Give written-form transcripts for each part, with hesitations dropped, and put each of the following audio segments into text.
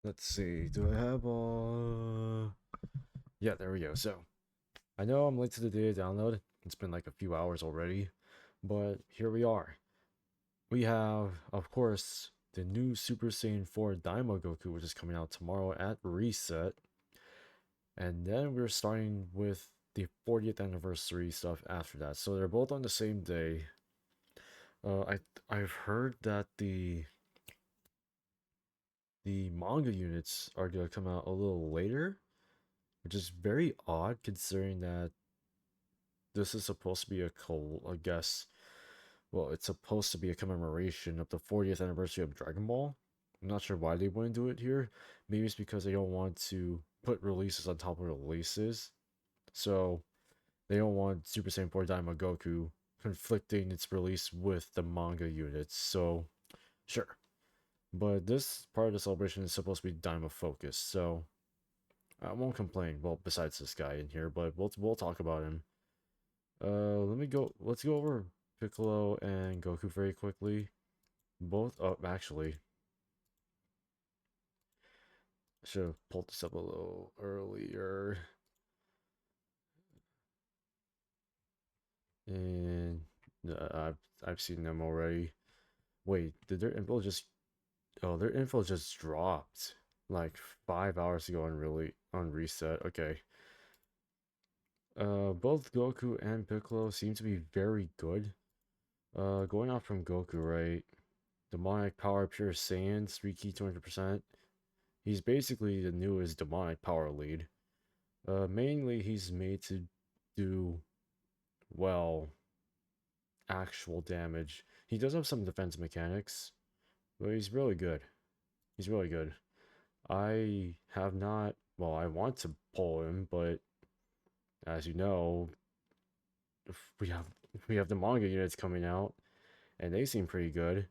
Let's see, do I have yeah, there we go. So I know I'm late to the day of download. It's been like a few hours already, but here we are. We have, of course, the new Super Saiyan 4 Daima Goku, which is coming out tomorrow at reset. And then we're starting with the 40th anniversary stuff after that. So they're both on the same day. I've heard that the manga units are gonna come out a little later, which is very odd considering that this is supposed to be I guess, well, it's supposed to be a commemoration of the 40th anniversary of Dragon Ball. I'm not sure why they wouldn't do it here. Maybe it's because they don't want to put releases on top of releases. So they don't want Super Saiyan 4 Daima Goku conflicting its release with the manga units. So, sure. But this part of the celebration is supposed to be Daima focused, so I won't complain. Well, besides this guy in here, but we'll talk about him. Let's go over Piccolo and Goku very quickly. Both, oh, actually, I should have pulled this up a little earlier. And I've seen them already. Wait, did their info just? Oh, their info just dropped like 5 hours ago on reset. Okay. Both Goku and Piccolo seem to be very good. Going off from Goku, right? Demonic Power Pure Saiyan, 3 key 200%. He's basically the newest Demonic Power lead. Mainly he's made to do, well, actual damage. He does have some defense mechanics, but he's really good. He's really good. I have not, well, I want to pull him, but as you know, we have we have the manga units coming out, and they seem pretty good.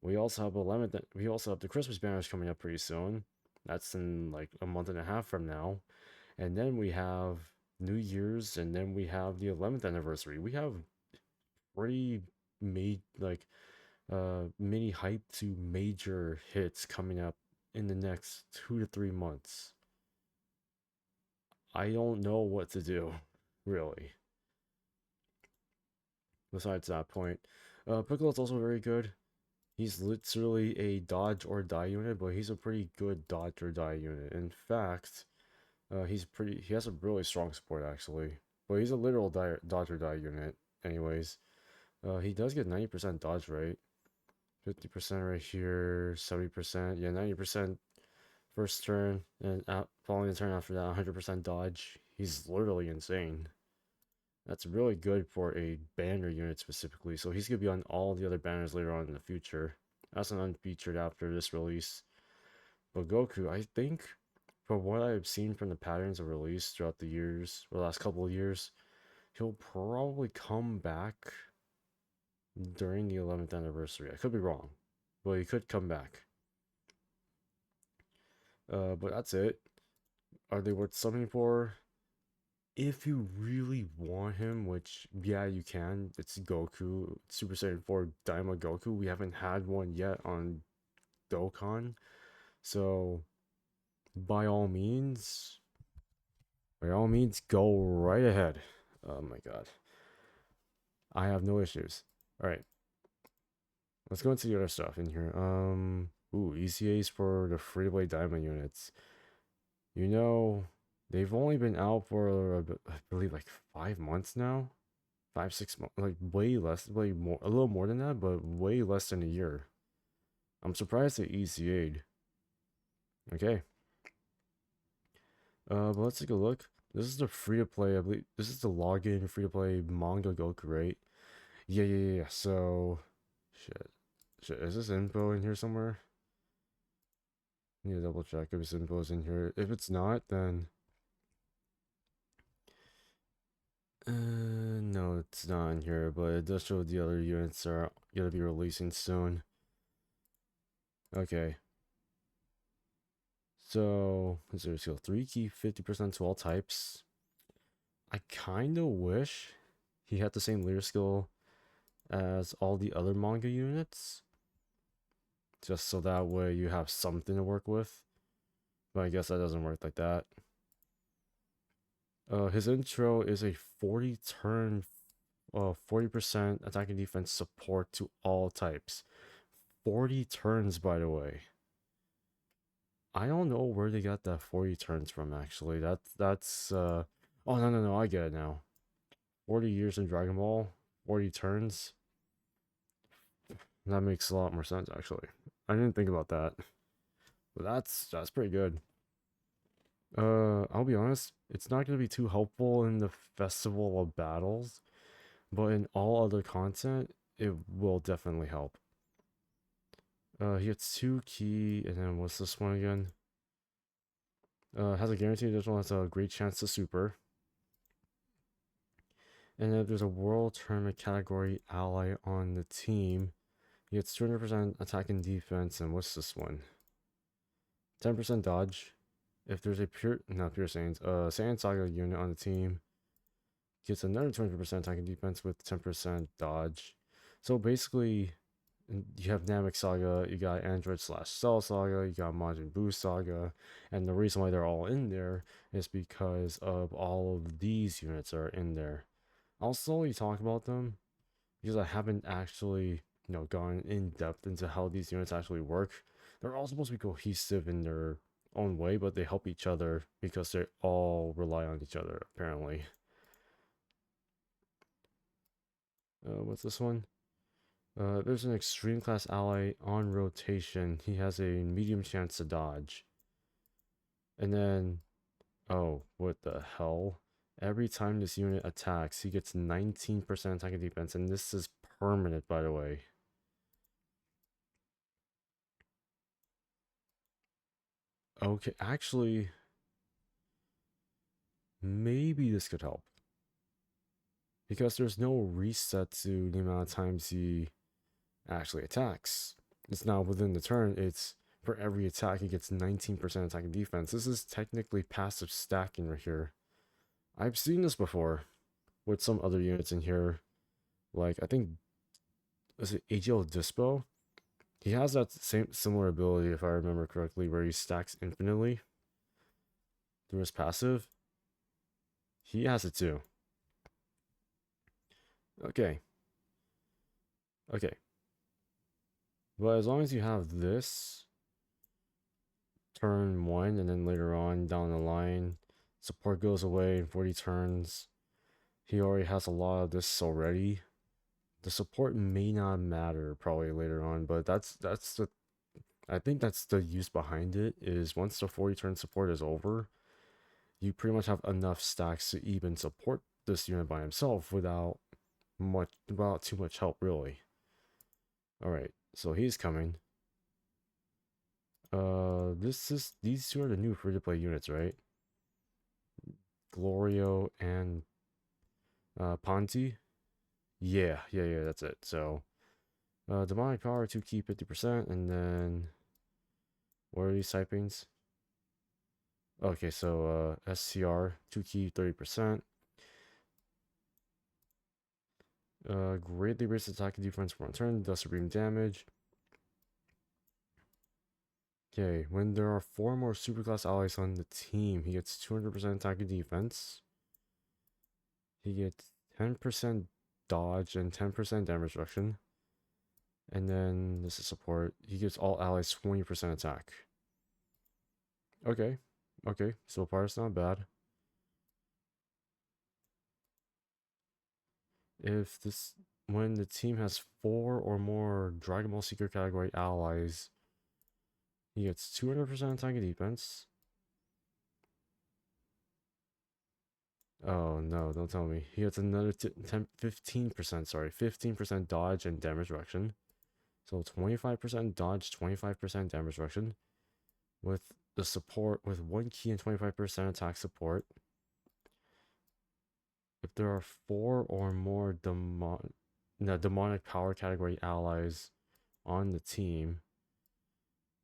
We also have 11th. We also have the Christmas banners coming up pretty soon. That's in like a month and a half from now, and then we have New Year's, and then we have the 11th anniversary. We have pretty made like mini hype to major hits coming up in the next 2 to 3 months. I don't know what to do, really. Besides that point, Piccolo's also very good. He's literally a dodge or die unit, but he's a pretty good dodge or die unit. In fact, he has a really strong support actually. But he's a literal dodge or die unit anyways. He does get 90% dodge rate. 50% right here, 70%, yeah, 90% first turn, and following the turn after that, 100% dodge. He's literally insane. That's really good for a banner unit specifically, so he's going to be on all the other banners later on in the future. That's an unfeatured after this release. But Goku, I think, from what I've seen from the patterns of release throughout the years, or the last couple of years, he'll probably come back during the 11th anniversary. I could be wrong, but he could come back. But that's it. Are they worth summoning for? If you really want him, which, yeah, you can, it's Goku, Super Saiyan 4 Daima Goku. We haven't had one yet on Dokkan. So, by all means, go right ahead. Oh my god. I have no issues. Alright, let's go into the other stuff in here. Ooh, ECAs for the free-to-play Daima units. You know, they've only been out for, I believe, like 5 months now. 5, 6 months, like way less, way more, a little more than that, but way less than a year. I'm surprised they ECA'd. Okay. But let's take a look. This is the free to play, I believe. This is the login free to play manga Goku, right? Yeah. So, shit. Is this info in here somewhere? I need to double check if this info is in here. If it's not, then no, it's not in here. But it does show the other units are gonna be releasing soon. Okay. So, zero skill 3 key, 50% to all types. I kind of wish he had the same leader skill as all the other manga units. Just so that way you have something to work with. But I guess that doesn't work like that. His intro is a 40 turn, 40% attack and defense support to all types. 40 turns, by the way. I don't know where they got that 40 turns from, actually. That's oh, no, I get it now. 40 years in Dragon Ball, 40 turns. That makes a lot more sense, actually. I didn't think about that. But that's pretty good. I'll be honest, it's not gonna be too helpful in the Festival of Battles, but in all other content, it will definitely help. He gets 2 key, and then what's this one again? Has a guaranteed additional, has a great chance to super. And if there's a World Tournament category ally on the team, he gets 200% attack and defense, and what's this one? 10% dodge. If there's a not pure Saiyans, Saiyan Saga unit on the team, gets another 200% attack and defense with 10% dodge. So basically, you have Namek Saga, you got Android slash Cell Saga, you got Majin Buu Saga, and the reason why they're all in there is because of all of these units are in there. I'll slowly talk about them because I haven't actually, gone in depth into how these units actually work. They're all supposed to be cohesive in their own way, but they help each other because they all rely on each other, apparently. What's this one? There's an extreme class ally on rotation. He has a medium chance to dodge. And then, oh, what the hell? Every time this unit attacks, he gets 19% attack and defense, and this is permanent, by the way. Okay, actually, maybe this could help. Because there's no reset to the amount of times he actually attacks. It's not within the turn, it's for every attack he gets 19% attack and defense. This is technically passive stacking right here. I've seen this before with some other units in here. Like, I think, was it AGL Dispo? He has that same similar ability, if I remember correctly, where he stacks infinitely through his passive. He has it too. Okay. But as long as you have this turn 1, and then later on down the line, support goes away in 40 turns. He already has a lot of this already. The support may not matter probably later on, but that's the I think that's the use behind it, is once the 40 turn support is over, you pretty much have enough stacks to even support this unit by himself without too much help, really. Alright, so he's coming. These two are the new free-to-play units, right? Glorio and Ponti. Yeah, that's it. So demonic power 2 key 50%, and then what are these typings? Okay, so SCR 2 key 30%. Greatly raises attack and defense for one turn, does supreme damage. Okay, when there are 4 more superclass allies on the team, he gets 200% attack and defense. He gets 10% dodge and 10% damage reduction. And then this is support. He gives all allies 20% attack. Okay, so far it's not bad. When the team has 4 or more Dragon Ball Secret category allies, he gets 200% attack and defense. Oh no, don't tell me. He gets another 15% dodge and damage reduction. So 25% dodge, 25% damage reduction. With the support, with 1 key and 25% attack support. If there are 4 or more demonic power category allies on the team,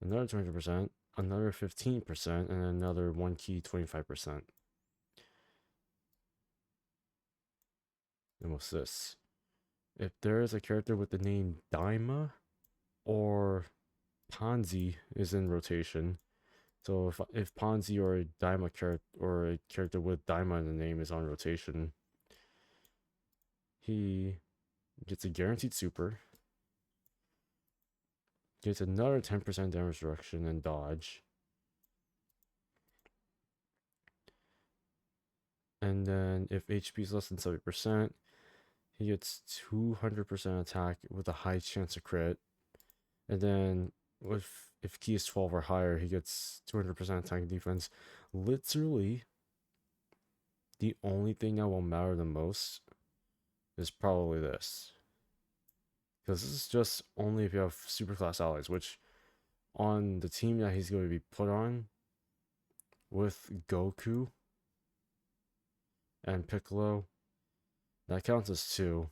another 200%, another 15%, and another 1 key 25%. And what's this? If there is a character with the name Daima or Panzi is in rotation, So if Ponzi or a Daima character or a character with Daima in the name is on rotation, he gets a guaranteed super, gets another 10% damage reduction and dodge, and then if HP is less than 70%, he gets 200% attack with a high chance of crit, and then if key is 12 or higher, he gets 200% attack and defense. Literally, the only thing that will matter the most is probably this. Because this is just only if you have superclass allies, which on the team that he's going to be put on with Goku and Piccolo, that counts as 2.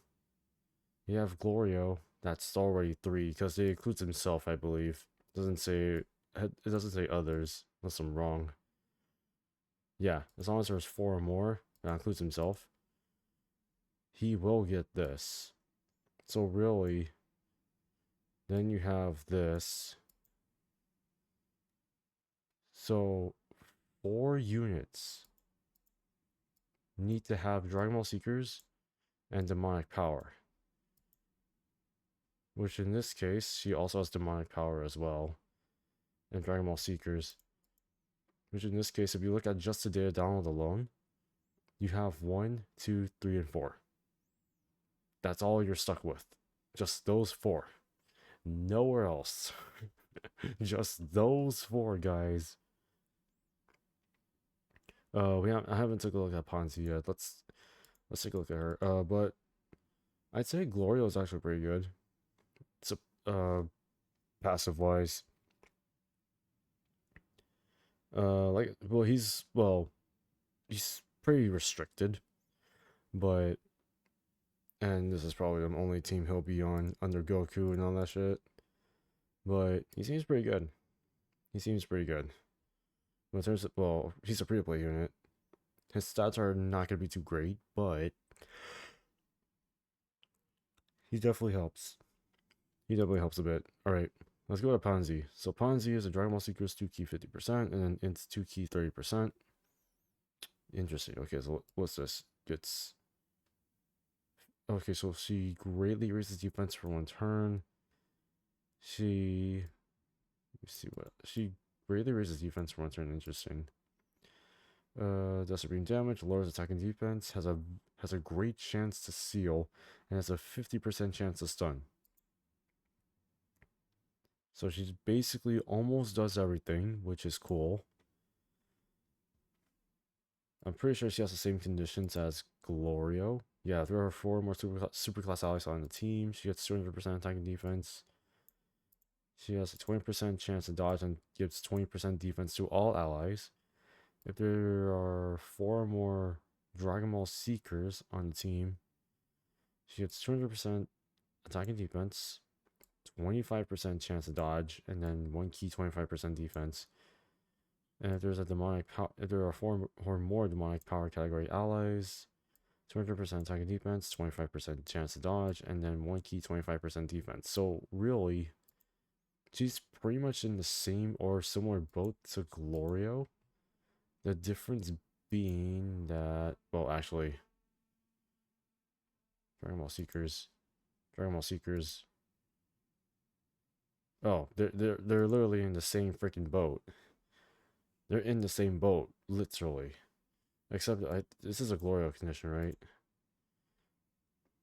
You have Glorio, that's already 3, because it includes himself, I believe. It doesn't say others, unless I'm wrong. Yeah, as long as there's 4 or more, that includes himself, he will get this. So really, then you have this. So 4 units need to have Dragon Ball Seekers and Demonic Power. Which in this case, she also has Demonic Power as well. And Dragon Ball Seekers. Which in this case, if you look at just the data download alone, you have 1, 2, 3, and 4. That's all you're stuck with. Just those 4. Nowhere else. Just those 4, guys. I haven't took a look at Ponzi yet. Let's take a look at her. But I'd say Glorio is actually pretty good. It's passive wise. He's pretty restricted, but and this is probably the only team he'll be on under Goku and all that shit. But he seems pretty good. But in terms of, he's a free-to-play unit. His stats are not gonna be too great, but he definitely helps. He definitely helps a bit. Alright, let's go to Ponzi. So Ponzi is a Dragon Ball Seekers 2 key 50%, and then it's 2 key 30%. Interesting. Okay, so what's this? Okay, so she greatly raises defense for 1 turn. She greatly raises defense for 1 turn. Interesting. Does supreme damage, lowers attack and defense, has a great chance to seal, and has a 50% chance to stun. So she basically almost does everything, which is cool. I'm pretty sure she has the same conditions as Glorio. Yeah, there are 4 more superclass allies on the team. She gets 200% attack and defense. She has a 20% chance to dodge and gives 20% defense to all allies. If there are 4 more Dragon Ball Seekers on the team, she gets 200% attack and defense, 25% chance to dodge, and then 1 key 25% defense. And if there are 4 or more demonic power category allies, 200% attack and defense, 25% chance to dodge, and then 1 key 25% defense. So really, she's pretty much in the same or similar boat to Glorio. The difference being that, well, actually, Dragon Ball Seekers. Oh, they're literally in the same freaking boat. They're in the same boat, literally. Except this is a Glorio condition, right?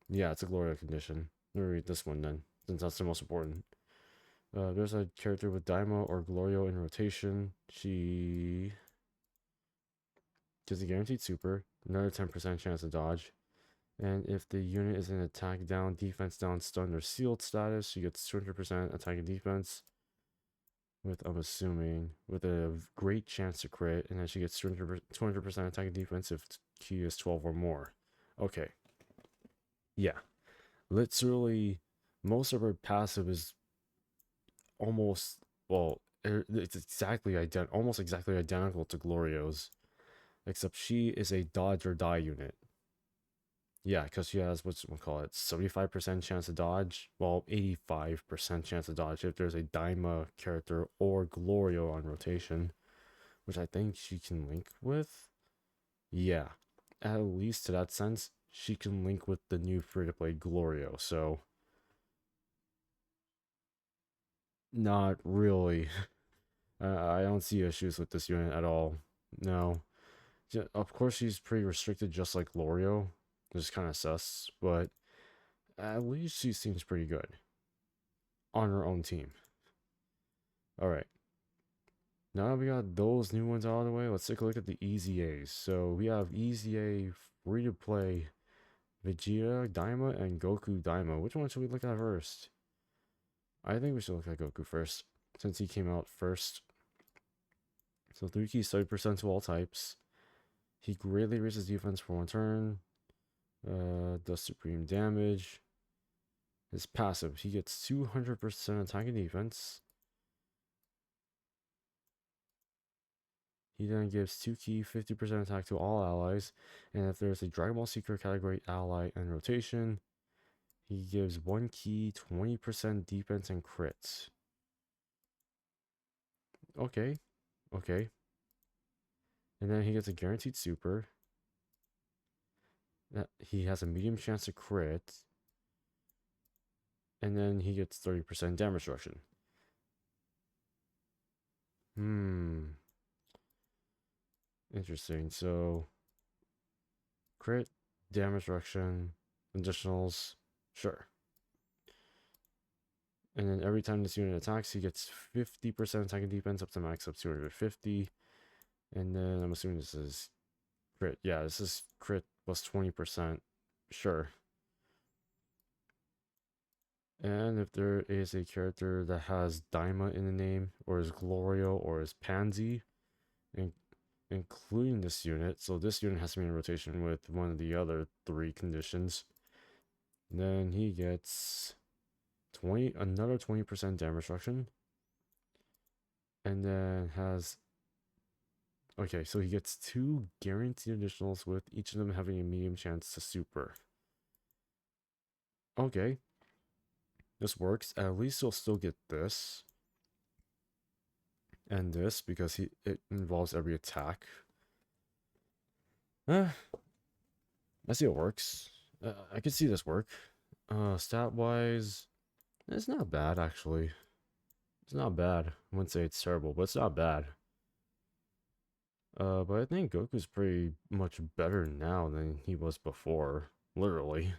Yeah, it's a Glorio condition. Let me read this one then, since that's the most important. There's a character with Daima or Glorio in rotation. She gives a guaranteed super, another 10% chance to dodge. And if the unit is in attack down, defense down, stunned, or sealed status, she gets 200% attack and defense. I'm assuming, with a great chance to crit, and then she gets 200% attack and defense if key is 12 or more. Okay. Yeah. Literally, most of her passive is almost, it's almost exactly identical to Glorio's. Except she is a dodge or die unit. Yeah, because she has, 75% chance to dodge? Well, 85% chance to dodge if there's a Daima character or Glorio on rotation. which I think she can link with. Yeah, at least to that sense, she can link with the new free-to-play Glorio, so not really. I don't see issues with this unit at all. No. Of course, she's pretty restricted, just like Glorio, which is kind of sus, but at least she seems pretty good on her own team. Alright. Now that we got those new ones out of the way, let's take a look at the Easy A's. So we have Easy A free-to-play Vegeta, Daima, and Goku Daima. Which one should we look at first? I think we should look at Goku first, since he came out first. So 3 keys, 30% to all types. He greatly raises defense for 1 turn. Does supreme damage. His passive, he gets 200% attack and defense. He then gives 2 key, 50% attack to all allies. And if there's a Dragon Ball Seeker category ally in rotation, he gives 1 key, 20% defense and crits. Okay. Okay. And then he gets a guaranteed super. He has a medium chance to crit. And then he gets 30% damage reduction. Interesting. So, crit, damage reduction, additionals, sure. And then every time this unit attacks, he gets 50% attack and defense up to max up 250. And then I'm assuming this is crit. Yeah, this is crit plus 20%. Sure. And if there is a character that has Daima in the name, or is Glorio, or is Pansy, including this unit, so this unit has to be in rotation with one of the other 3 conditions, then he gets another 20% damage reduction, and then has, okay, so he gets 2 guaranteed additionals with each of them having a medium chance to super. Okay, this works. At least he'll still get this and this because it involves every attack. I see it works. I can see this work. Stat wise, it's not bad actually. It's not bad. I wouldn't say it's terrible, but it's not bad. But I think Goku's pretty much better now than he was before. Literally.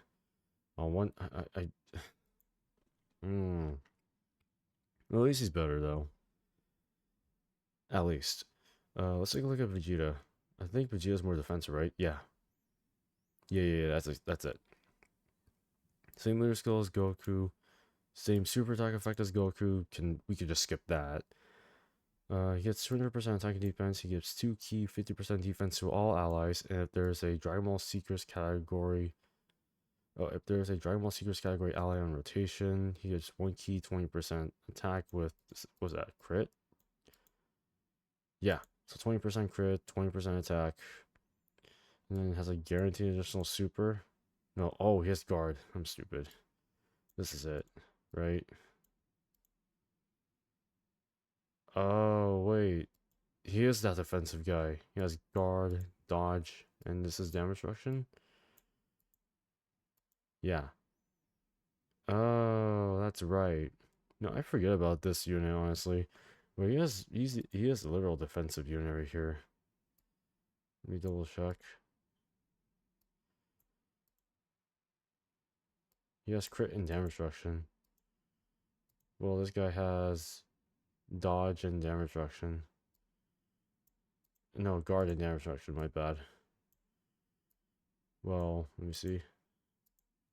On one, at least he's better though. At least. Let's take a look at Vegeta. I think Vegeta's more defensive, right? Yeah. Yeah, that's it. Same leader skill as Goku. Same super attack effect as Goku. We could just skip that. He gets 200% attack and defense. He gives 2 key, 50% defense to all allies. And if there's a Dragon Ball Seekers category, ally on rotation, he gets 1 key, 20% attack with, was that crit? Yeah, so 20% crit, 20% attack. And then it has a guaranteed additional super. No, oh, he has guard. I'm stupid. This is it, right? Oh, wait. He is that defensive guy. He has guard, dodge, and this is damage reduction? Yeah. Oh, that's right. No, I forget about this unit, honestly. But he has a literal defensive unit right here. Let me double check. He has crit and damage reduction. Well, this guy has dodge and damage reduction. No, guard and damage reduction, my bad. Well, let me see.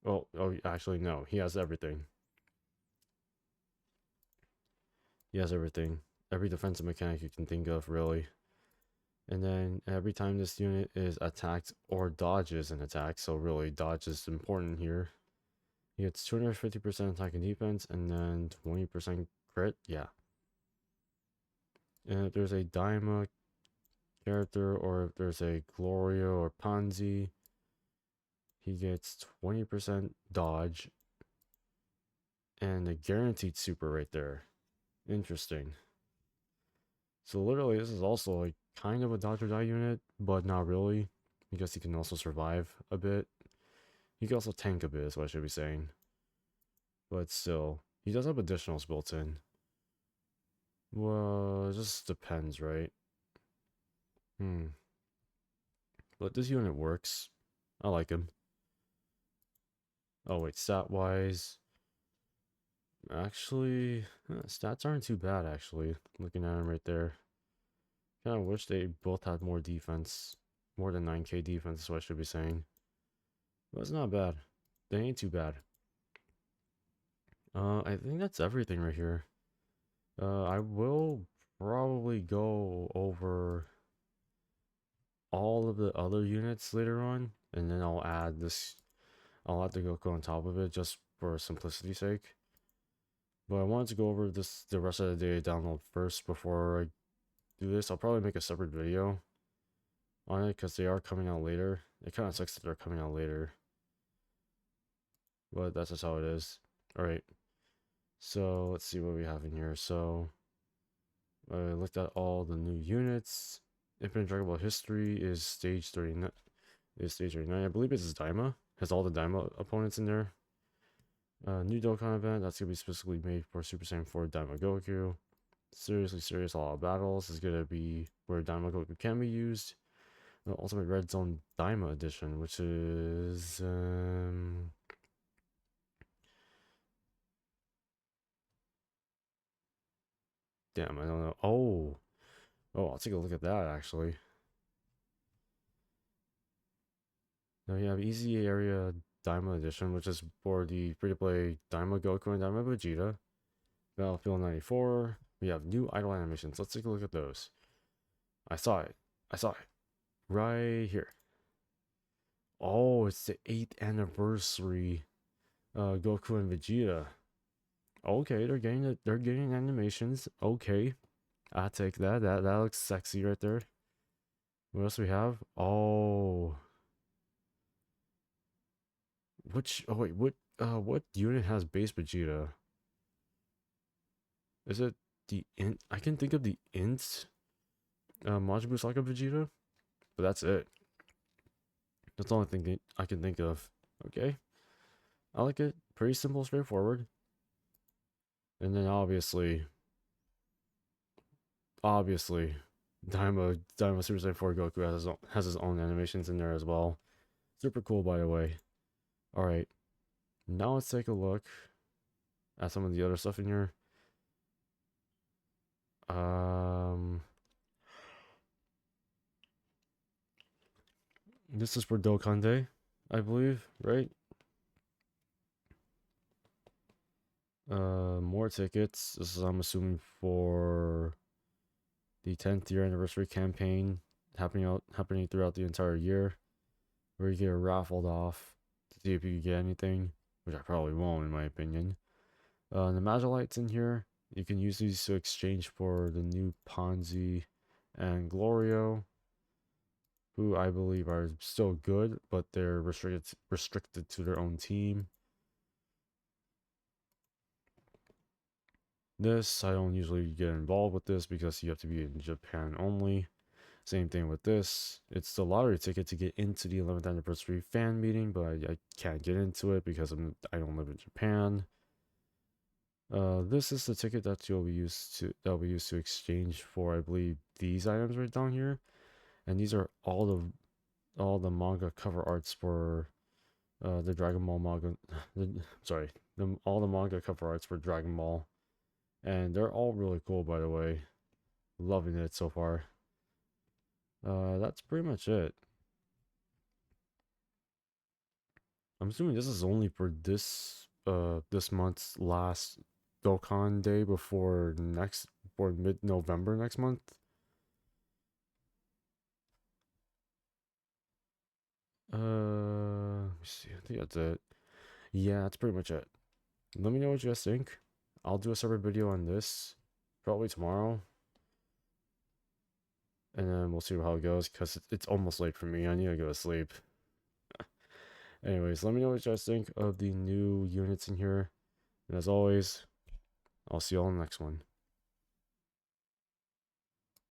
Oh, actually, no. He has everything. He has everything. Every defensive mechanic you can think of, really. And then every time this unit is attacked or dodges an attack, so really dodge is important here, he gets 250% attack and defense and then 20% crit. Yeah. And if there's a Daima character or if there's a Glorio or Pansy, he gets 20% dodge and a guaranteed super right there. Interesting. So literally, this is also like kind of a dodge or die unit, but not really, because he can also survive a bit. He can also tank a bit, is what I should be saying. But still, he does have additionals built in. Well, it just depends, right? But this unit works. I like him. Oh wait, stat-wise, actually, stats aren't too bad, actually. Looking at him right there. Kinda wish they both had more defense. More than 9k defense is what I should be saying. But it's not bad. They ain't too bad. I think that's everything right here. I will probably go over all of the other units later on, and then I'll add the Goku on top of it just for simplicity's sake. But I wanted to go over the rest of the day download first before I do this. I'll probably make a separate video on it because they are coming out later. It kind of sucks that they're coming out later, but that's just how it is. Alright, so let's see what we have in here. So I looked at all the new units. Infinite Dragon Ball History is stage 39. I believe it's Daima. Has all the Daima opponents in there. New Dokkan event that's gonna be specifically made for Super Saiyan 4 Daima Goku. Seriously serious all out battles is gonna be where Daima Goku can be used. The Ultimate Red Zone Daima Edition, which is damn, I don't know. Oh, I'll take a look at that actually. Now you have Easy Area Daima Edition, which is for the free-to-play Daima Goku and Daima Vegeta. Battlefield 94. We have new idle animations. Let's take a look at those. I saw it. Right here. Oh, it's the 8th anniversary Goku and Vegeta. Okay, they're getting animations. Okay. I take that. That looks sexy right there. What else we have? Oh. What unit has base Vegeta? Is it the int? I can think of the int Majin Saga Vegeta, but that's it. That's the only thing I can think of. Okay. I like it. Pretty simple, straightforward. And then obviously, Daima Super Saiyan 4 Goku has his own animations in there as well. Super cool, by the way. Alright. Now let's take a look at some of the other stuff in here. This is for Dokkan Day, I believe, right? More tickets. This is, I'm assuming, for the 10th year anniversary campaign happening throughout the entire year, where you get raffled off to see if you can get anything, which I probably won't, in my opinion. The Magilites in here, you can use these to exchange for the new Ponzi and Glorio, who I believe are still good, but they're restricted to their own team. This, I don't usually get involved with this because you have to be in Japan only. Same thing with this. It's the lottery ticket to get into the 11th anniversary fan meeting, but I can't get into it because I don't live in Japan. This is the ticket that we use to exchange for, I believe, these items right down here, and these are all the manga cover arts for the Dragon Ball manga. All the manga cover arts for Dragon Ball, and they're all really cool, by the way. Loving it so far. That's pretty much it. I'm assuming this is only for this month's last Dokkan Day before mid-November next month. Let me see. I think that's it. Yeah, that's pretty much it. Let me know what you guys think. I'll do a separate video on this probably tomorrow, and then we'll see how it goes because it's almost late for me. I need to go to sleep. Anyways, let me know what you guys think of the new units in here. And as always, I'll see you all in the next one.